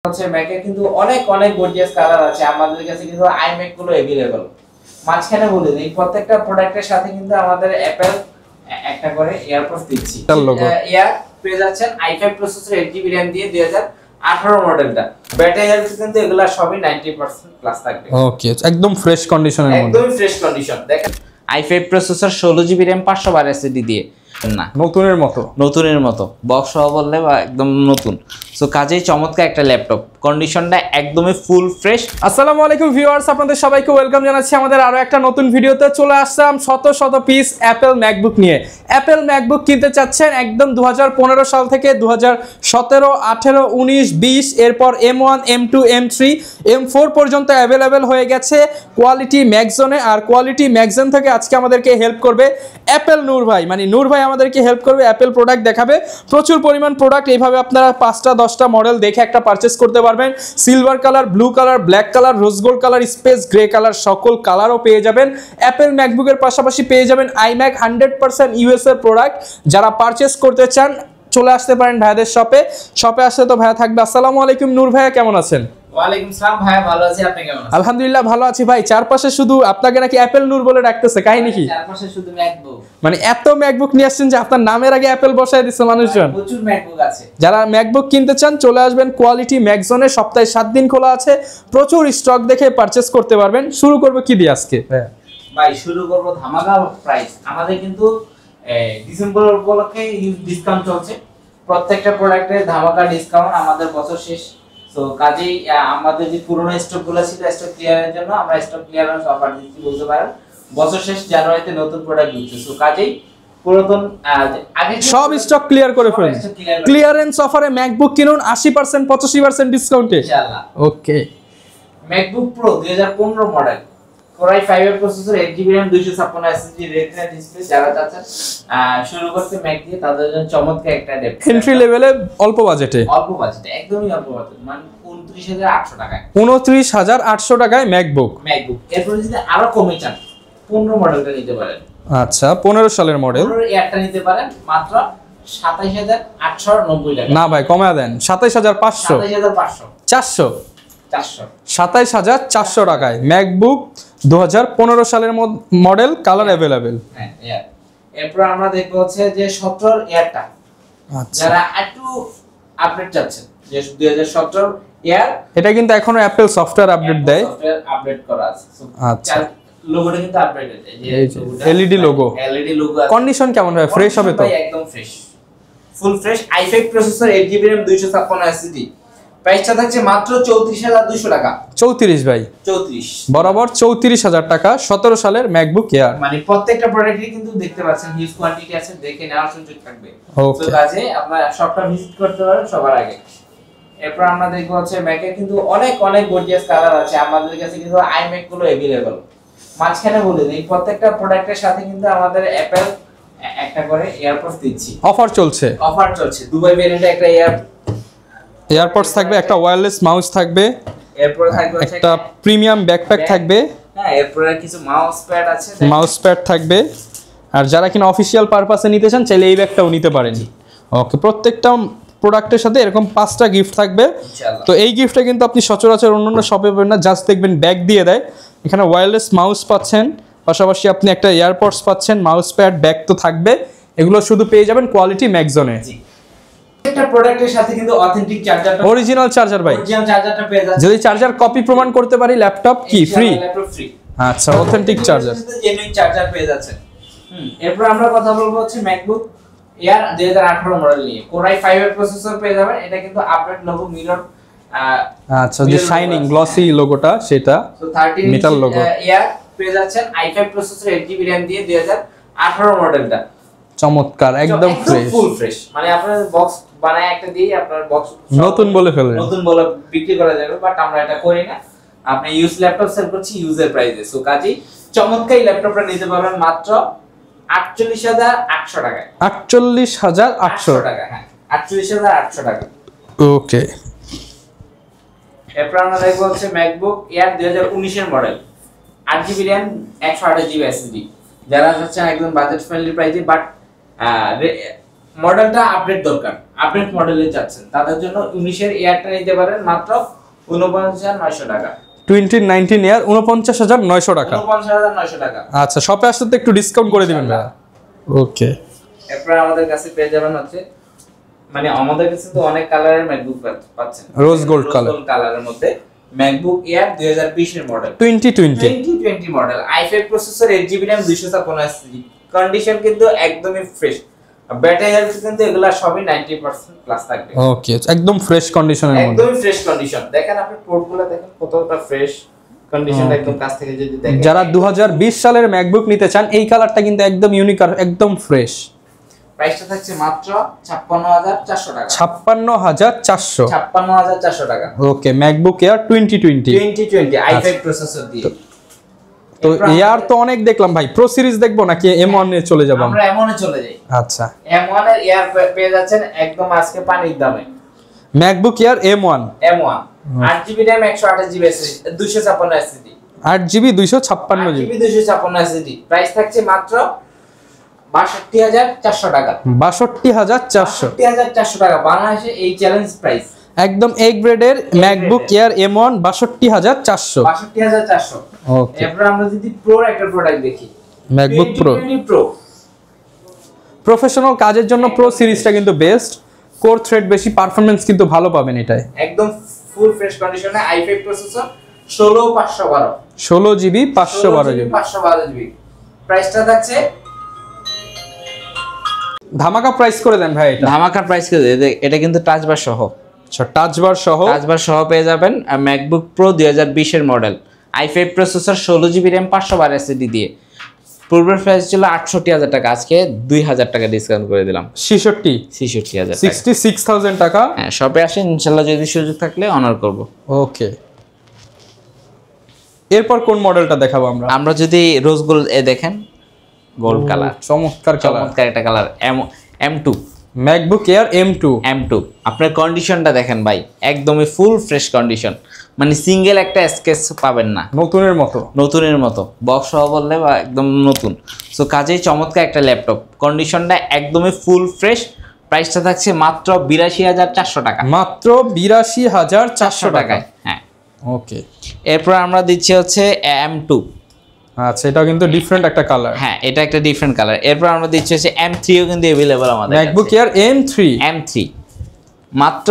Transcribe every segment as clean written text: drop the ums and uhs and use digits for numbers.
হচ্ছে ম্যাকে কিন্তু অনেক অনেক গর্জিয়াস কালার আছে আমাদের কাছে, কিন্তু আইম্যাক গুলো अवेलेबल। মাঝখানে বলে দেই প্রত্যেকটা প্রোডাক্টের সাথে কিন্তু আমাদের অ্যাপল একটা করে এয়ারপডস দিচ্ছি। এয়ার পেয়ে যাচ্ছেন i5 প্রসেসর 8GB RAM দিয়ে 2018 মডেলটা। ব্যাটারি হেলথ কিন্তু এগুলা সবই 90% প্লাস থাকবে। ওকে, একদম ফ্রেশ কন্ডিশনের মধ্যে, একদম ফ্রেশ কন্ডিশন। দেখেন i5 processor 16GB RAM 512 SSD দিয়ে না, নতুনের মতো বক্স সহ বললে বা একদম নতুন। সো কাজেই চমৎকার একটা ল্যাপটপ, কন্ডিশনটা একদমই ফুল ফ্রেশ। আসসালামু আলাইকুম ভিউয়ার্স, আপনাদের সবাইকে ওয়েলকাম জানাচ্ছি আমাদের আরো একটা নতুন ভিডিওতে। চলে আসলাম শত শত পিস অ্যাপল ম্যাকবুক নিয়ে। অ্যাপল ম্যাকবুক কিনতে চাচ্ছেন একদম 2015 সাল থেকে 2017, 18, 19, 20 এরপর M1, M2, M3, M4 পর্যন্ত অ্যাভেলেবেল হয়ে গেছে কোয়ালিটি ম্যাকজোনে। আর কোয়ালিটি ম্যাকজোন থেকে আজকে আমাদেরকে হেল্প করবে অ্যাপল নূর ভাই। মানে নূর ভাই আমাদেরকে হেল্প করবে, অ্যাপল প্রোডাক্ট দেখাবে, প্রচুর পরিমাণ প্রোডাক্ট। এইভাবে আপনারা 5টা 10টা মডেল দেখে একটা পারচেস করতে পারবেন। Silver colour, blue colour, black colour, rose gold colour, space grey colour, সকল কালারও পেয়ে যাবেন। অ্যাপল ম্যাকবুকের পাশাপাশি পেয়ে যাবেন iMac 100% ইউএস এর প্রোডাক্ট। যারা পারচেস করতে চান চলে আসতে পারেন ভাইদের শপে আসলে তো ভাইয়া থাকবে। আসসালামু আলাইকুম নূর ভাইয়া, কেমন আছেন? ওয়ালাইকুম সালাম ভাইয়া, ভালো আছি, আপনি কেমন আছেন? আলহামদুলিল্লাহ ভালো আছি ভাই। চারপাশে শুধু আপনাকে নাকি অ্যাপল নূর বলে ডাকতেছে, কাহিনী কি? চারপাশে শুধু ম্যাকবুক, মানে এত ম্যাকবুক নিয়ে আসছেন যে আপনার নামের আগে অ্যাপল বসায় দিচ্ছে মানুষজন। প্রচুর ম্যাকবুক আছে। যারা ম্যাকবুক কিনতে চান চলে আসবেন কোয়ালিটি ম্যাকজোনে। সপ্তাহে 7 দিন খোলা আছে, প্রচুর স্টক দেখে পারচেস করতে পারবেন। শুরু করব কি দিয়ে আজকে? ভাই শুরু করব ধামাকা প্রাইস। আমাদের কিন্তু ডিসেম্বর উপলক্ষে হিউজ ডিসকাউন্ট চলছে, প্রত্যেকটা প্রোডাক্টে ধামাকা ডিসকাউন্ট আমাদের বছর শেষ। সো কাজেই আমাদের যে পুরনো স্টকগুলো ছিল স্টক ক্লিয়ারের জন্য আমরা স্টক ক্লিয়ারেন্স অফার দিচ্ছি বলতে পারেন। বছর শেষ জানুয়ারিতে নতুন প্রোডাক্ট দিচ্ছি। সো কাজেই পুরাতন আগে সব স্টক ক্লিয়ার করে ফেলুন। ক্লিয়ারেন্স অফারে ম্যাকবুক কিনুন 80% 85% ডিসকাউন্টে ইনশাআল্লাহ। Okay, MacBook Pro 2015 model, Core i5 এর processor, 8GB RAM, 256 SSD, retina display. যারা চাচ্ছেন শুরু করতে ম্যাক দিয়ে তাদের জন্য চমৎকার একটা এন্ট্রি লেভেলে অল্প বাজেটে একদমই অল্প বাজেট, মানে 29,800 টাকায় 29,800 টাকায় ম্যাকবুক। এরপর যদি আরো কমে চান 15 মডেলটা নিতে পারেন। আচ্ছা, 15 সালের মডেল 15 এয়ারটা নিতে পারেন মাত্র 27,890 টাকা। না ভাই কমায় দেন, 27,500 400 27,400 টাকায় ম্যাকবুক 2015 সালের মডেল, কালার अवेलेबल। হ্যাঁ, এরপর আমরা দেখব হচ্ছে যে 17 এয়ারটা। আচ্ছা, যারা একটু আপডেট চাচ্ছেন যে 2017 এয়ার, এটা কিন্তু এখনো অ্যাপল সফটওয়্যার আপডেট দেয়, সফটওয়্যার আপডেট করা আছে। আচ্ছা, লোগোটা কিন্তু আপডেটেড, এই যে এলইডি লোগো আছে। কন্ডিশন কেমন হয়? ফ্রেশ হবে তো? একদম fresh, full fresh. i5 processor, 8GB RAM, 256 SSD। প্রাইসটা থাকছে মাত্র 34,200 টাকা। 34 ভাই, 34 বরাবর 34,000 টাকা 17 সালের ম্যাকবুক এয়ার। মানে প্রত্যেকটা প্রোডাক্টই কিন্তু দেখতে পাচ্ছেন হিউজ কোয়ান্টিটি আছে, দেখে নেওয়ার সুযোগ থাকবে। ওকে, তো কাজে আপনারা শপটা ভিজিট করতে পারেন সবার আগে। এরপর আমরা দেখব হচ্ছে ম্যাকে কিন্তু অনেক অনেক গর্জিয়াস কালার আছে আমাদের কাছে, কিন্তু আইম্যাক গুলো अवेलेबल। মাঝখানে বলে দেই প্রত্যেকটা প্রোডাক্টের সাথে কিন্তু আমাদের অ্যাপল একটা করে এয়ারপডস দিচ্ছি। অফার চলছে দুবাই ভেরিয়েন্টে একটা এয়ারপডস থাকবে, একটা ওয়্যারলেস মাউস থাকবে, এরপর থাকবে একটা প্রিমিয়াম ব্যাকপ্যাক থাকবে। হ্যাঁ, এরপর কিছু মাউস প্যাড আছে, মাউস প্যাড থাকবে। আর যারা কিনা অফিশিয়াল পারপাসে নিতে চান চাইলে এই ব্যাগটাও নিতে পারেন। ওকে, প্রত্যেকটা প্রোডাক্টের সাথে এরকম 5টা গিফট থাকবে। তো এই গিফটটা কিন্তু আপনি সচরাচর অন্যান্য শপে পাবেন না, জাস্ট দেখবেন ব্যাগ দিয়ে দেয়। এখানে ওয়্যারলেস মাউস পাচ্ছেন, পাশাপাশি আপনি একটা এয়ারপডস পাচ্ছেন, মাউস প্যাড, ব্যাগ তো থাকবে। এগুলো শুধু পেয়ে যাবেন কোয়ালিটি ম্যাকজোনে। একটা প্রোডাক্টের সাথে কিন্তু অথেন্টিক চার্জারটা, অরিজিনাল চার্জার ভাই, অরিজিনাল চার্জারটা পেয়ে যাচ্ছে। যদি চার্জার কপি প্রমাণ করতে পারি ল্যাপটপ কি ফ্রি? Laptop free. আচ্ছা, অথেন্টিক চার্জার, জেনুইন চার্জার পেয়ে যাচ্ছে। এরপর আমরা কথা বলবো হচ্ছে ম্যাকবুক এয়ার 2018 মডেল নিয়ে। Core i5 এর প্রসেসর পেয়ে যাবেন, এটা কিন্তু আপডেট লোগো মিরর। আচ্ছা, যে শাইনিং গ্লসি লোগোটা সেটা, তো 13 মেটাল লোগো এয়ার পেয়ে যাচ্ছেন i5 প্রসেসর, 8GB RAM দিয়ে 2018 মডেলটা। চমৎকার, একদম ফ্রেশ, ফুল ফ্রেশ। মানে আপনার বক্স বানায় একটা দিয়ে আপনার বক্স নতুন বলে ফেলেন, নতুন বলে বিক্রি করা যাবে, বাট আমরা এটা করি না। আপনি ইউজ ল্যাপটপ সেল করছি ইউজের প্রাইসে। সো কাজেই চমৎকার এই ল্যাপটপটা নিতে পারবেন মাত্র 48,800 টাকায়। 48,800 টাকা, হ্যাঁ 48,800 টাকা। ওকে, এরপর আমরা দেখবো হচ্ছে ম্যাকবুক এয়ার 2019 এর model, 8GB RAM, 128GB SSD। যারা চাচ্ছেন একদম বাজেট ফ্রেন্ডলি প্রাইসে, বাট মডেলটা আপডেট দরকার, আপডেট মডেলে যাচ্ছেন তাদের জন্য 19 এর এয়ারটা নিতে পারেন মাত্র 49,900 টাকা। 2019 এয়ার 49,900 টাকা। 49,900 টাকা। আচ্ছা, শপে আসলে তো একটু ডিসকাউন্ট করে দিবেন ভাই। ওকে। এরপর আমাদের কাছে পেয়ে যাবেন হচ্ছে মানে আমাদের কাছে তো অনেক কালারের ম্যাকবুক পাচ্ছেন। রোজ গোল্ড কালারের মধ্যে ম্যাকবুক এয়ার 2020 এর model, 2020 model, i5 processor, 8GB RAM, 256GB। Condition কিন্তু একদমই ফ্রেশ। ব্যাটারি হেলথ কিন্তু এগুলা সবই 90% প্লাস থাকবে। ওকে, একদম ফ্রেশ কন্ডিশনের মধ্যে। একদম ফ্রেশ কন্ডিশন। দেখেন আপনি পোর্টগুলো দেখেন কতটা ফ্রেশ কন্ডিশন, একদম কাছ থেকে যদি দেখেন। যারা 2020 সালের ম্যাকবুক নিতে চান এই কালারটা কিন্তু একদম ইউনিক আর একদম ফ্রেশ। প্রাইসটা থাকছে মাত্র 56,400 টাকা। 56,400 টাকা। ওকে, ম্যাকবুক এয়ার 2020 i5 প্রসেসর দিয়ে। তো এয়ার তো অনেক দেখলাম ভাই, প্রো সিরিজ দেখবো নাকি M1 এ চলে যাব? আমরা M1 এ চলে যাই। আচ্ছা, M1 এর এয়ার পেয়ে যাচ্ছেন একদম আজকে পানির দামে। MacBook air M1 8GB RAM, 128GB SSD, 256 SSD, 8GB 256GB, 256 SSD। Price থাকছে মাত্র 62,400 টাকা। 62,400 টাকা বাংলাদেশে এই চ্যালেঞ্জ প্রাইস। একদম এ গ্রেডের ম্যাকবুক এয়ার M1 62,400। 62,400। ওকে, এরপর আমরা যদি প্রোর একটা প্রোডাক্ট দেখি, ম্যাকবুক প্রো প্রফেশনাল কাজের জন্য প্রো সিরিজটা কিন্তু বেস্ট। কোর থ্রেড বেশি, পারফরম্যান্স কিন্তু ভালো পাবেন এটাই। একদম ফুল ফ্রেশ কন্ডিশনে i5 প্রসেসর, 16,512, 16GB 512GB। প্রাইসটা থাকছে ধামাকা প্রাইস করে দেন ভাই এটা। ধামাকা প্রাইস করে এটা কিন্তু টাচ বার সহ। আচ্ছা, টাচ বার সহ পেয়ে যাবেন ম্যাকবুক প্রো 2020 এর model, i5 processor, 16GB RAM, 512 SSD দিয়ে। পূর্বের প্রাইস ছিল 68,000 টাকা, আজকে 2,000 টাকা ডিসকাউন্ট করে দিলাম। 66,000 টাকা, 66,000 টাকা। হ্যাঁ, শপে আসেন ইনশাআল্লাহ, যদি সুযোগ থাকলে অনার করব। ওকে, এরপর কোন মডেলটা দেখাবো আমরা? আমরা যদি রোজ গোল্ড দেখেন, গোল্ড কালার, চমৎকার একটা colour, M2 MacBook air M2। আপনার কন্ডিশনটা দেখেন ভাই, একদমই ফুল ফ্রেশ কন্ডিশন, মানে সিঙ্গেল একটা স্কেচ পাবেন না, নতুনের মতো বক্স সহ বললে বা একদম নতুন। সো কাজেই চমৎকার একটা ল্যাপটপ, কন্ডিশনটা একদমই ফুল ফ্রেশ। প্রাইসটা থাকছে মাত্র 82,400 টাকা। মাত্র 82,400 টাকায়। হ্যাঁ, ওকে। এরপর আমরা দিচ্ছি হচ্ছে M2। আচ্ছা, এটা কিন্তু ডিফারেন্ট একটা কালার। হ্যাঁ, এটা একটা ডিফারেন্ট কালার। এরপর আমরা দিচ্ছি হচ্ছে M3ও কিন্তু अवेलेबल আমাদের ম্যাকবুক এয়ার M3 মাত্র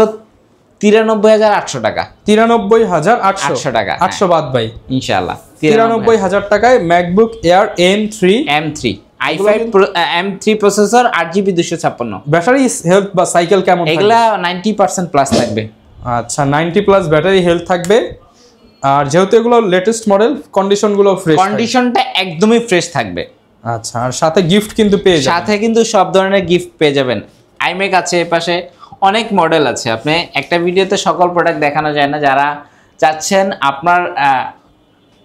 93,800 টাকা। 93,800 টাকা, 800 বাদ ভাই ইনশাআল্লাহ। 93,000 টাকায় MacBook air M3 i5 M3 processor, 8GB 256। Battery health বা সাইকেল কেমন থাকবে? এগুলা 90% প্লাস থাকবে। আচ্ছা, 90 প্লাস ব্যাটারি হেলথ থাকবে। আর যেহেতু এগুলো লেটেস্ট মডেল, কন্ডিশনগুলো ফ্রেশ, কন্ডিশনটা একদমই ফ্রেশ থাকবে। আচ্ছা, আর সাথে গিফট কিন্তু পেয়ে যাবেন। সাথে কিন্তু সব ধরনের গিফট পেয়ে যাবেন। iMac আছে, এপাশে অনেক মডেল আছে। আপনি একটা ভিডিওতে সকল প্রোডাক্ট দেখানো যায় না। যারা চাচ্ছেন আপনার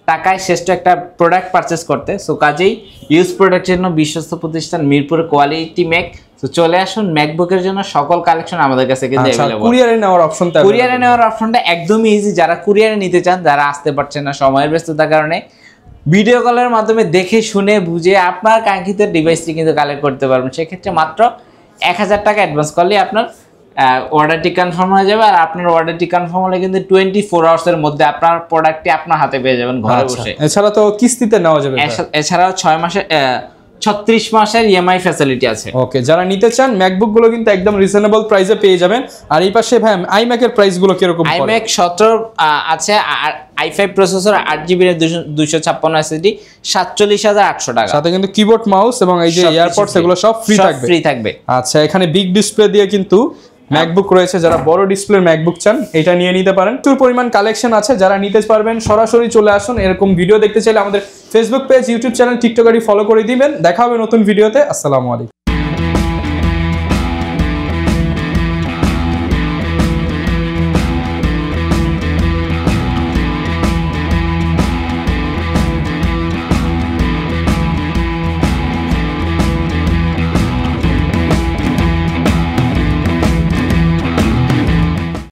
টাকায় শ্রেষ্ঠ একটা প্রোডাক্ট পারচেস করতে, সো কাজেই ইউজ প্রোডাক্টের জন্য বিশ্বস্ত প্রতিষ্ঠান মিরপুর কোয়ালিটি ম্যাক। তো চলে আসুন, ম্যাকবুকের জন্য সকল কালেকশন আমাদের কাছে কিন্তু अवेलेबल। কুরিয়ারে নেওয়ার অপশনটা একদমই ইজি। যারা কুরিয়ারে নিতে চান, যারা আসতে পারছেন না সময়ের ব্যস্ততার কারণে, ভিডিও কলের মাধ্যমে দেখে শুনে বুঝে আপনার কাঙ্ক্ষিত ডিভাইসটি কিন্তু কালেক্ট করতে পারবেন। সেক্ষেত্রে মাত্র 1,000 টাকা অ্যাডভান্স করলে আপনার অর্ডারটি কনফার্ম হয়ে যাবে। আর আপনার অর্ডারটি কনফার্ম হলে কিন্তু 24 আওয়ার্সের মধ্যে আপনার প্রোডাক্টটি আপনার হাতে পেয়ে যাবেন ঘরে বসে। এছাড়া তো কিস্তিতে নেওয়া যাবে। এছাড়াও 36 মাসের ইএমআই ফ্যাসিলিটি আছে। ওকে, যারা নিতে চান ম্যাকবুক গুলো কিন্তু একদম রিজনেবল প্রাইসে পেয়ে যাবেন। আর এই পাশে ভাই iMac এর প্রাইস গুলো কি রকম? iMac 17 আছে, i5 প্রসেসর, 8GB 256 SSD, 47,800 টাকা। সাথে কিন্তু কিবোর্ড, মাউস এবং এই যে এয়ারপডস এগুলো সব ফ্রি থাকবে। আচ্ছা, এখানে বিগ ডিসপ্লে দিয়ে কিন্তু ম্যাকবুক রয়েছে। যারা বড় ডিসপ্লের ম্যাকবুক চান, এটা নিয়ে নিতে পারেন। প্রচুর পরিমাণ কালেকশন আছে, যারা নিতে পারবেন সরাসরি চলে আসুন। এরকম ভিডিও দেখতে চাইলে আমাদের Facebook page, YouTube channel, TikTok ID follow করে দিবেন। দেখা হবে নতুন ভিডিওতে। আসসালামু আলাইকুম।